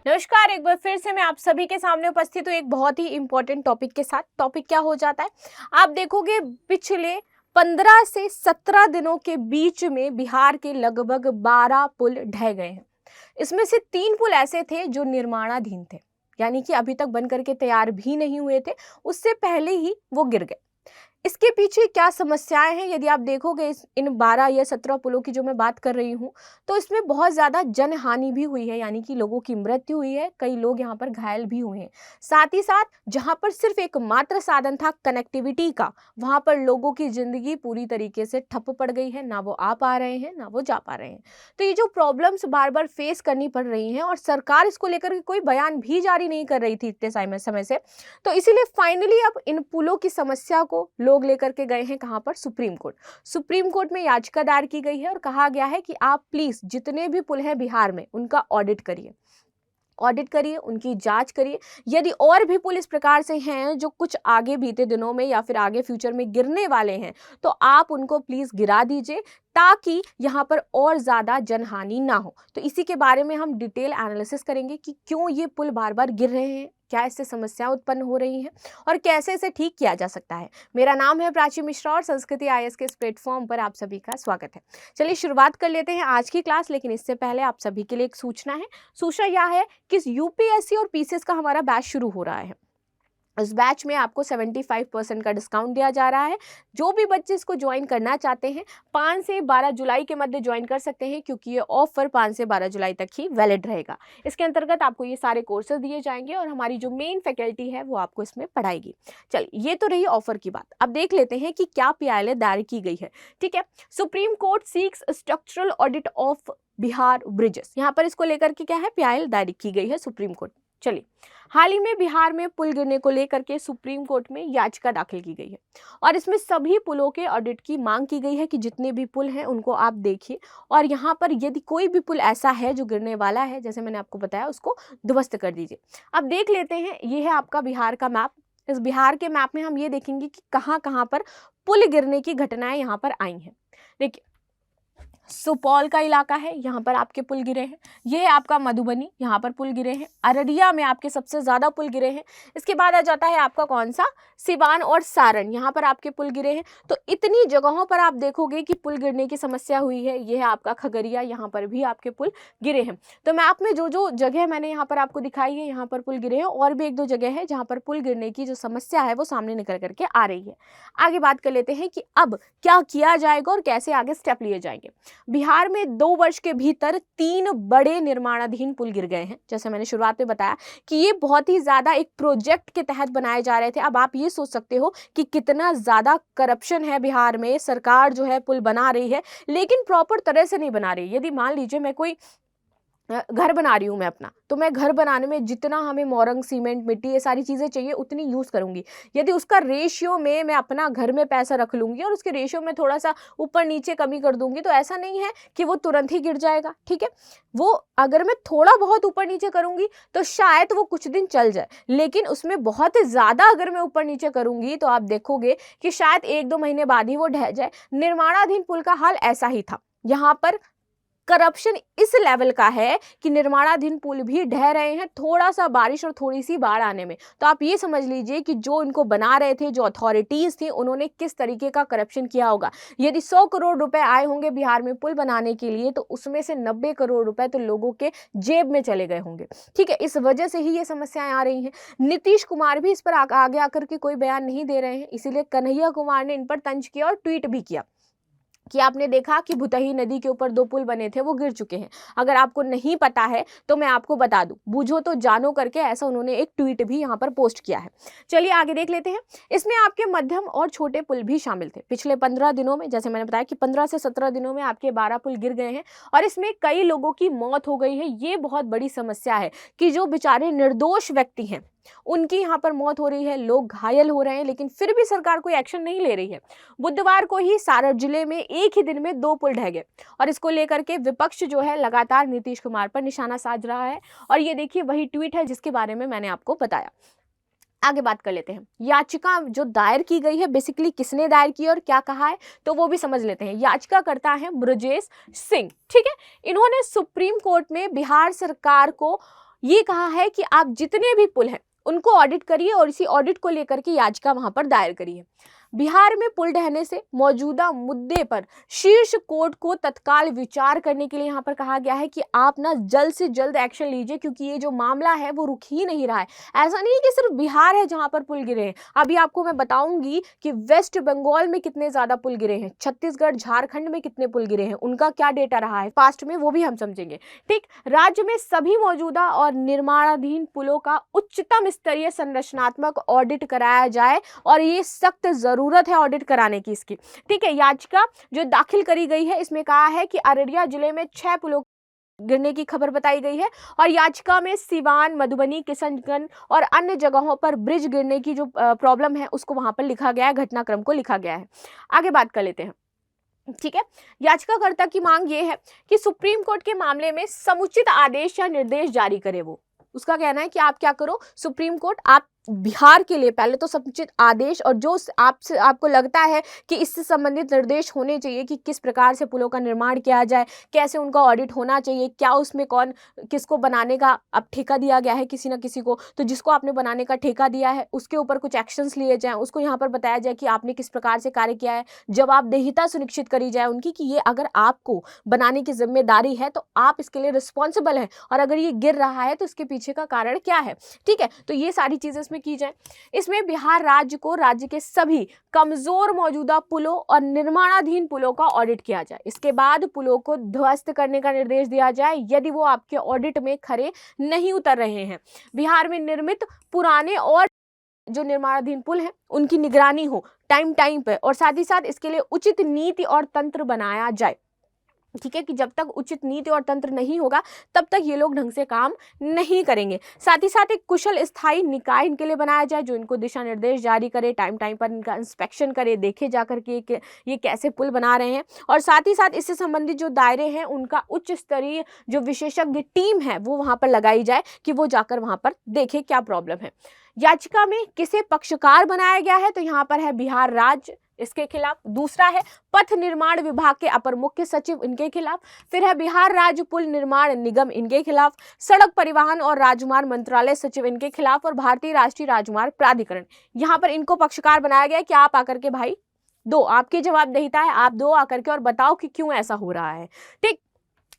नमस्कार, एक बार फिर से मैं आप सभी के सामने उपस्थित हूँ एक बहुत ही इंपॉर्टेंट टॉपिक के साथ। टॉपिक क्या हो जाता है, आप देखोगे पिछले 15 से 17 दिनों के बीच में बिहार के लगभग 12 पुल ढह गए हैं। इसमें से 3 पुल ऐसे थे जो निर्माणाधीन थे, यानी कि अभी तक बन करके तैयार भी नहीं हुए थे, उससे पहले ही वो गिर गए। इसके पीछे क्या समस्याएं हैं, यदि आप देखोगे इन 12 या 17 पुलों की जो मैं बात कर रही हूँ, तो इसमें बहुत ज़्यादा जनहानि भी हुई है, यानी कि लोगों की मृत्यु हुई है, कई लोग यहाँ पर घायल भी हुए हैं। साथ ही साथ जहाँ पर सिर्फ एक मात्र साधन था कनेक्टिविटी का, वहाँ पर लोगों की ज़िंदगी पूरी तरीके से ठप पड़ गई है, ना वो आ पा रहे हैं ना वो जा पा रहे हैं। तो ये जो प्रॉब्लम्स बार बार फेस करनी पड़ रही हैं और सरकार इसको लेकर के कोई बयान भी जारी नहीं कर रही थी इतने समय से, तो इसीलिए फाइनली अब इन पुलों की समस्या को लोग लेकर के गए हैं कहां पर, सुप्रीम कोर्ट। सुप्रीम कोर्ट में याचिका दायर की गई है और कहा गया है कि आप प्लीज जितने भी पुल हैं बिहार में उनका ऑडिट करिए, उनकी जांच करिए। यदि और भी पुल इस प्रकार से हैं जो कुछ आगे बीते दिनों में या फिर आगे फ्यूचर में गिरने वाले हैं, तो आप उनको प्लीज गिरा दीजिए ताकि यहाँ पर और ज्यादा जनहानि ना हो। तो इसी के बारे में हम डिटेल एनालिसिस करेंगे कि क्यों ये पुल बार बार गिर रहे हैं, क्या इससे समस्याएं उत्पन्न हो रही हैं और कैसे इसे ठीक किया जा सकता है। मेरा नाम है प्राची मिश्रा और संस्कृति आईएएस के इस प्लेटफॉर्म पर आप सभी का स्वागत है। चलिए शुरुआत कर लेते हैं आज की क्लास, लेकिन इससे पहले आप सभी के लिए एक सूचना है। सूचना यह है कि यूपीएससी और पीसीएस का हमारा बैच शुरू हो रहा है। इस बैच में आपको 75% का डिस्काउंट दिया जा रहा है। जो भी बच्चे इसको ज्वाइन करना चाहते हैं 5 से 12 जुलाई के मध्य ज्वाइन कर सकते हैं, क्योंकि ये ऑफर 5 से 12 जुलाई तक ही वैलिड रहेगा। इसके अंतर्गत आपको ये सारे कोर्सेज दिए जाएंगे और हमारी जो मेन फैकल्टी है वो आपको इसमें पढ़ाएगी। चलिए, ये तो रही ऑफर की बात। अब देख लेते हैं कि क्या पीआईएल दायर की गई है। ठीक है, supreme court seeks structural audit of Bihar bridges, यहाँ पर इसको लेकर के क्या है, पीआईएल दायर की गई है सुप्रीम कोर्ट। चलिए, हाल ही में बिहार में पुल गिरने को लेकर के सुप्रीम कोर्ट में याचिका दाखिल की गई है और इसमें सभी पुलों के ऑडिट की मांग की गई है कि जितने भी पुल हैं उनको आप देखिए और यहाँ पर यदि कोई भी पुल ऐसा है जो गिरने वाला है, जैसे मैंने आपको बताया, उसको ध्वस्त कर दीजिए। अब देख लेते हैं, ये है आपका बिहार का मैप। इस बिहार के मैप में हम ये देखेंगे कि कहाँ कहाँ पर पुल गिरने की घटनाएं यहाँ पर आई हैं। देखिए, सुपौल का इलाका है, यहाँ पर आपके पुल गिरे हैं। ये है आपका मधुबनी, यहाँ पर पुल गिरे हैं। अररिया में आपके सबसे ज्यादा पुल गिरे हैं। इसके बाद आ जाता है आपका कौन सा, सिवान और सारण, यहाँ पर आपके पुल गिरे हैं। तो इतनी जगहों पर आप देखोगे कि पुल गिरने की समस्या हुई है। ये है आपका खगड़िया, यहाँ पर भी आपके पुल गिरे हैं। तो मैप में जो जो जगह मैंने यहाँ पर आपको दिखाई है, यहाँ पर पुल गिरे हैं। और भी एक दो जगह है जहाँ पर पुल गिरने की जो समस्या है वो सामने निकल करके आ रही है। आगे बात कर लेते हैं कि अब क्या किया जाएगा और कैसे आगे स्टेप लिए जाएंगे। बिहार में 2 वर्ष के भीतर 3 बड़े निर्माणाधीन पुल गिर गए हैं। जैसे मैंने शुरुआत में बताया कि ये बहुत ही ज्यादा एक प्रोजेक्ट के तहत बनाए जा रहे थे। अब आप ये सोच सकते हो कि कितना ज्यादा करप्शन है बिहार में। सरकार जो है पुल बना रही है लेकिन प्रॉपर तरह से नहीं बना रही। यदि मान लीजिए मैं कोई घर बना रही हूँ मैं अपना, तो मैं घर बनाने में जितना हमें मोरंग, सीमेंट, मिट्टी, ये सारी चीज़ें चाहिए उतनी यूज़ करूँगी। यदि उसका रेशियो में मैं अपना घर में पैसा रख लूँगी और उसके रेशियो में थोड़ा सा ऊपर नीचे कमी कर दूंगी, तो ऐसा नहीं है कि वो तुरंत ही गिर जाएगा। ठीक है, वो अगर मैं थोड़ा बहुत ऊपर नीचे करूँगी तो शायद वो कुछ दिन चल जाए, लेकिन उसमें बहुत ज़्यादा अगर मैं ऊपर नीचे करूँगी तो आप देखोगे कि शायद 1-2 महीने बाद ही वो ढह जाए। निर्माणाधीन पुल का हाल ऐसा ही था। यहाँ पर करप्शन इस लेवल का है कि निर्माणाधीन पुल भी ढह रहे हैं थोड़ा सा बारिश और थोड़ी सी बाढ़ आने में। तो आप ये समझ लीजिए कि जो इनको बना रहे थे, जो अथॉरिटीज थी, उन्होंने किस तरीके का करप्शन किया होगा। यदि 100 करोड़ रुपए आए होंगे बिहार में पुल बनाने के लिए, तो उसमें से 90 करोड़ रुपए तो लोगों के जेब में चले गए होंगे। ठीक है, इस वजह से ही ये समस्याएं आ रही हैं। नीतीश कुमार भी इस पर आगे आकर के कोई बयान नहीं दे रहे हैं, इसीलिए कन्हैया कुमार ने इन पर तंज किया और ट्वीट भी किया कि आपने देखा कि भुतही नदी के ऊपर 2 पुल बने थे, वो गिर चुके हैं। अगर आपको नहीं पता है तो मैं आपको बता दूं, बूझो तो जानो करके ऐसा उन्होंने एक ट्वीट भी यहाँ पर पोस्ट किया है। चलिए आगे देख लेते हैं। इसमें आपके मध्यम और छोटे पुल भी शामिल थे। पिछले 15 दिनों में, जैसे मैंने बताया कि 15 से 17 दिनों में आपके 12 पुल गिर गए हैं और इसमें कई लोगों की मौत हो गई है। ये बहुत बड़ी समस्या है कि जो बेचारे निर्दोष व्यक्ति हैं उनकी यहाँ पर मौत हो रही है, लोग घायल हो रहे हैं, लेकिन फिर भी सरकार कोई एक्शन नहीं ले रही है। बुधवार को ही सारण जिले में एक ही दिन में 2 पुल ढह गए और इसको लेकर के विपक्ष जो है लगातार नीतीश कुमार पर निशाना साध रहा है। और ये देखिए वही ट्वीट है जिसके बारे में मैंने आपको बताया। आगे बात कर लेते हैं। याचिका जो दायर की गई है, बेसिकली किसने दायर की और क्या कहा है, तो वो भी समझ लेते हैं। याचिका करता है ब्रजेश सिंह। ठीक है, इन्होंने सुप्रीम कोर्ट में बिहार सरकार को ये कहा है कि आप जितने भी पुल हैं उनको ऑडिट करिए और इसी ऑडिट को लेकर के याचिका वहां पर दायर करिए। बिहार में पुल ढहने से मौजूदा मुद्दे पर शीर्ष कोर्ट को तत्काल विचार करने के लिए यहाँ पर कहा गया है कि आप ना जल्द से जल्द एक्शन लीजिए, क्योंकि ये जो मामला है वो रुक ही नहीं रहा है। ऐसा नहीं है कि सिर्फ बिहार है जहां पर पुल गिरे हैं, अभी आपको मैं बताऊंगी कि वेस्ट बंगाल में कितने ज्यादा पुल गिरे हैं, छत्तीसगढ़ झारखंड में कितने पुल गिरे हैं, उनका क्या डेटा रहा है पास्ट में, वो भी हम समझेंगे। ठीक, राज्य में सभी मौजूदा और निर्माणाधीन पुलों का उच्चतम स्तरीय संरचनात्मक ऑडिट कराया जाए और ये सख्त जरूरत है ऑडिट कराने की इसकी। ठीक है, याचिका जो दाखिल करी गई है इसमें कहा है कि अररिया जिले में 6 पुलों गिरने की खबर बताई गई है और याचिका में सिवान, मधुबनी, किशनगंज और अन्य जगहों पर ब्रिज गिरने की जो प्रॉब्लम है उसको वहां पर लिखा गया है, घटनाक्रम को लिखा गया है। आगे बात कर लेते हैं। ठीक है, याचिकाकर्ता की मांग ये है कि सुप्रीम कोर्ट के मामले में समुचित आदेश या निर्देश जारी करे। वो उसका कहना है कि आप क्या करो, सुप्रीम कोर्ट आप बिहार के लिए पहले तो समुचित आदेश और जो आपको लगता है कि इससे संबंधित निर्देश होने चाहिए कि किस प्रकार से पुलों का निर्माण किया जाए, कैसे उनका ऑडिट होना चाहिए, क्या उसमें कौन किसको बनाने का अब ठेका दिया गया है किसी ना किसी को, तो जिसको आपने बनाने का ठेका दिया है उसके ऊपर कुछ एक्शंस लिए जाएं, उसको यहाँ पर बताया जाए कि आपने किस प्रकार से कार्य किया है, जवाबदेहिता सुनिश्चित करी जाए उनकी कि ये अगर आपको बनाने की जिम्मेदारी है तो आप इसके लिए रिस्पॉन्सिबल है और अगर ये गिर रहा है तो इसके पीछे का कारण क्या है। ठीक है, तो ये सारी चीजें में की जाए। इसमें बिहार राज्य को राज्य के सभी कमजोर मौजूदा पुलों और निर्माणाधीन पुलों का ऑडिट किया जाए। इसके बाद पुलों को ध्वस्त करने का निर्देश दिया जाए यदि वो आपके ऑडिट में खरे नहीं उतर रहे हैं। बिहार में निर्मित पुराने और जो निर्माणाधीन पुल हैं उनकी निगरानी हो टाइम पे और साथ ही साथ इसके लिए उचित नीति और तंत्र बनाया जाए। ठीक है, कि जब तक उचित नीति और तंत्र नहीं होगा तब तक ये लोग ढंग से काम नहीं करेंगे। साथ ही साथ एक कुशल स्थायी निकाय इनके लिए बनाया जाए जो इनको दिशा निर्देश जारी करे, टाइम पर इनका इंस्पेक्शन करे, देखे जाकर के ये कैसे पुल बना रहे हैं और साथ ही साथ इससे संबंधित जो दायरे हैं उनका उच्च स्तरीय जो विशेषज्ञ टीम है वो वहां पर लगाई जाए कि वो जाकर वहां पर देखे क्या प्रॉब्लम है। याचिका में किसे पक्षकार बनाया गया है, तो यहाँ पर है बिहार राज्य इसके खिलाफ, दूसरा है पथ निर्माण विभाग के अपर मुख्य सचिव इनके खिलाफ, फिर है बिहार राज्य पुल निर्माण निगम इनके खिलाफ, सड़क परिवहन और राजमार्ग मंत्रालय सचिव इनके खिलाफ और भारतीय राष्ट्रीय राजमार्ग प्राधिकरण। यहाँ पर इनको पक्षकार बनाया गया कि आप आकर के भाई दो, आपकी जवाबदेहिता है, आप दो आकर के और बताओ कि क्यों ऐसा हो रहा है। ठीक,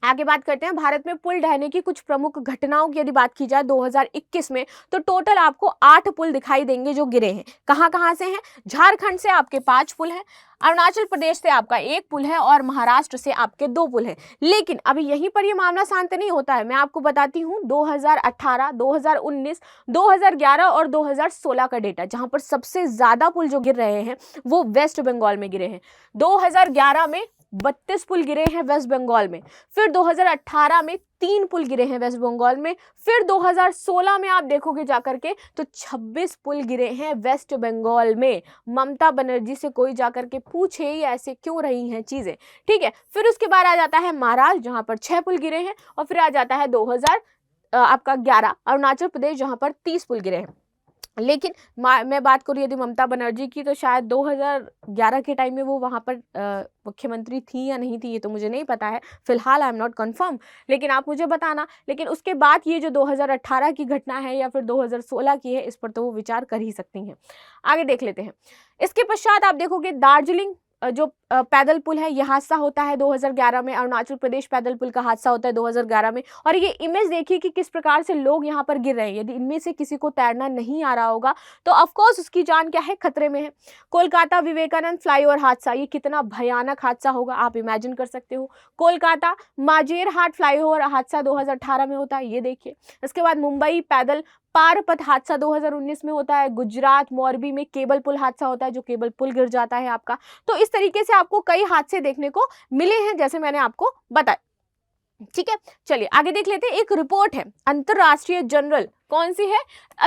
आगे बात करते हैं भारत में पुल ढहने की कुछ प्रमुख घटनाओं की यदि बात की जाए 2021 में तो टोटल आपको 8 पुल दिखाई देंगे जो गिरे हैं। कहां से हैं? झारखंड से आपके 5 पुल हैं, अरुणाचल प्रदेश से आपका 1 पुल है और महाराष्ट्र से आपके 2 पुल हैं। लेकिन अभी यहीं पर ये मामला शांत नहीं होता है। मैं आपको बताती हूँ 2018, 2019, 2011 और 2016 का डेटा, जहां पर सबसे ज्यादा पुल जो गिर रहे हैं वो वेस्ट बंगाल में गिरे हैं। 2011 में 32 पुल गिरे हैं वेस्ट बंगाल में, फिर 2018 में 3 पुल गिरे हैं वेस्ट बंगाल में, फिर 2016 में आप देखोगे जाकर के तो 26 पुल गिरे हैं वेस्ट बंगाल में। ममता बनर्जी से कोई जाकर के पूछे ये ऐसे क्यों रही हैं चीजें। ठीक है, फिर उसके बाद आ जाता है महाराष्ट्र जहां पर 6 पुल गिरे हैं और फिर आ जाता है 2011 अरुणाचल प्रदेश जहां पर 30 पुल गिरे हैं। लेकिन मैं बात करूँ यदि ममता बनर्जी की तो शायद 2011 के टाइम में वो वहाँ पर मुख्यमंत्री थी या नहीं थी ये तो मुझे नहीं पता है, फिलहाल आई एम नॉट कंफर्म, लेकिन आप मुझे बताना। लेकिन उसके बाद ये जो 2018 की घटना है या फिर 2016 की है इस पर तो वो विचार कर ही सकती हैं। आगे देख लेते हैं। इसके पश्चात आप देखोगे दार्जिलिंग जो पैदल पुल है, यह हादसा होता है 2011 में। अरुणाचल प्रदेश पैदल पुल का हादसा होता है 2011 में। और ये इमेज देखिए कि किस प्रकार से लोग यहाँ पर गिर रहे हैं। यदि इनमें से किसी को तैरना नहीं आ रहा होगा तो ऑफ कोर्स उसकी जान क्या है, खतरे में है। कोलकाता विवेकानंद फ्लाईओवर हादसा, ये कितना भयानक हादसा होगा आप इमेजिन कर सकते हो। कोलकाता माजेरहाट फ्लाईओवर हादसा 2018 में होता है, ये देखिए। इसके बाद मुंबई पैदल पारपथ हादसा 2019 में होता है। गुजरात मोरबी में केबल पुल हादसा होता है, जो केबल पुल गिर जाता है आपका। तो इस तरीके से आपको कई हादसे देखने को मिले हैं जैसे मैंने आपको बताया। ठीक है, चलिए आगे देख लेते हैं। एक रिपोर्ट है अंतरराष्ट्रीय जर्नल, कौन सी है,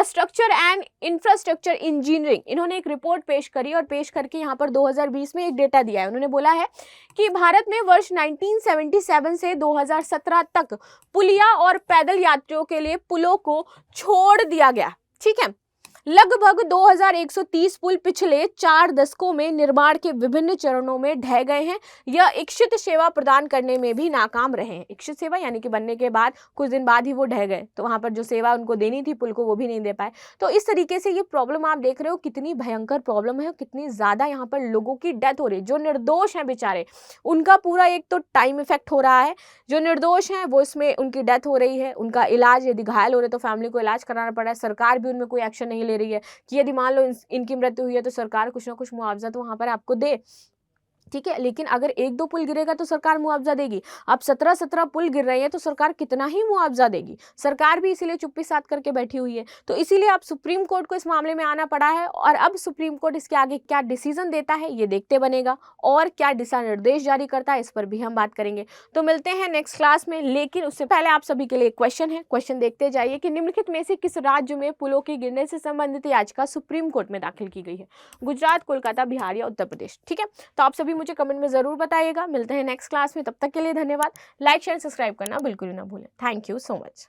स्ट्रक्चर एंड इंफ्रास्ट्रक्चर इंजीनियरिंग। इन्होंने एक रिपोर्ट पेश करी और पेश करके यहाँ पर 2020 में एक डेटा दिया है। उन्होंने बोला है कि भारत में वर्ष 1977 से 2017 तक पुलिया और पैदल यात्रियों के लिए पुलों को छोड़ दिया गया। ठीक है, लगभग 2130 पुल पिछले 4 दशकों में निर्माण के विभिन्न चरणों में ढह गए हैं। यह इच्छित सेवा प्रदान करने में भी नाकाम रहे हैं। इच्छित सेवा यानी कि बनने के बाद कुछ दिन बाद ही वो ढह गए, तो वहां पर जो सेवा उनको देनी थी पुल को वो भी नहीं दे पाए। तो इस तरीके से ये प्रॉब्लम आप देख रहे हो कितनी भयंकर प्रॉब्लम है, कितनी ज्यादा यहाँ पर लोगों की डेथ हो रही है। जो निर्दोष हैं बेचारे, उनका पूरा एक तो टाइम इफेक्ट हो रहा है, जो निर्दोष हैं वो इसमें उनकी डेथ हो रही है, उनका इलाज, यदि घायल हो रहे तो फैमिली को इलाज कराना पड़ रहा है, सरकार भी उनमें कोई एक्शन नहीं ले रही है कि यदि मान लो इनकी मृत्यु हुई है तो सरकार कुछ ना कुछ मुआवजा तो वहां पर आपको दे, ठीक है। लेकिन अगर 1-2 पुल गिरेगा तो सरकार मुआवजा देगी। अब 17 पुल गिर रहे हैं तो सरकार कितना ही मुआवजा देगी। सरकार भी इसीलिए चुप्पी साध करके बैठी हुई है। तो इसीलिए अब सुप्रीम कोर्ट को इस मामले में आना पड़ा है, और अब सुप्रीम कोर्ट इसके आगे क्या डिसीजन देता है ये देखते बनेगा, और क्या दिशा निर्देश जारी करता है इस पर भी हम बात करेंगे। तो मिलते हैं नेक्स्ट क्लास में, लेकिन उससे पहले आप सभी के लिए क्वेश्चन है, क्वेश्चन देखते जाइए कि निम्नलिखित में से किस राज्य में पुलों के गिरने से संबंधित याचिका सुप्रीम कोर्ट में दाखिल की गई है? गुजरात, कोलकाता, बिहार या उत्तर प्रदेश। ठीक है, तो आप सभी मुझे कमेंट में जरूर बताइएगा। मिलते हैं नेक्स्ट क्लास में, तब तक के लिए धन्यवाद। लाइक शेयर सब्सक्राइब करना बिल्कुल ना भूलें। Thank you so much.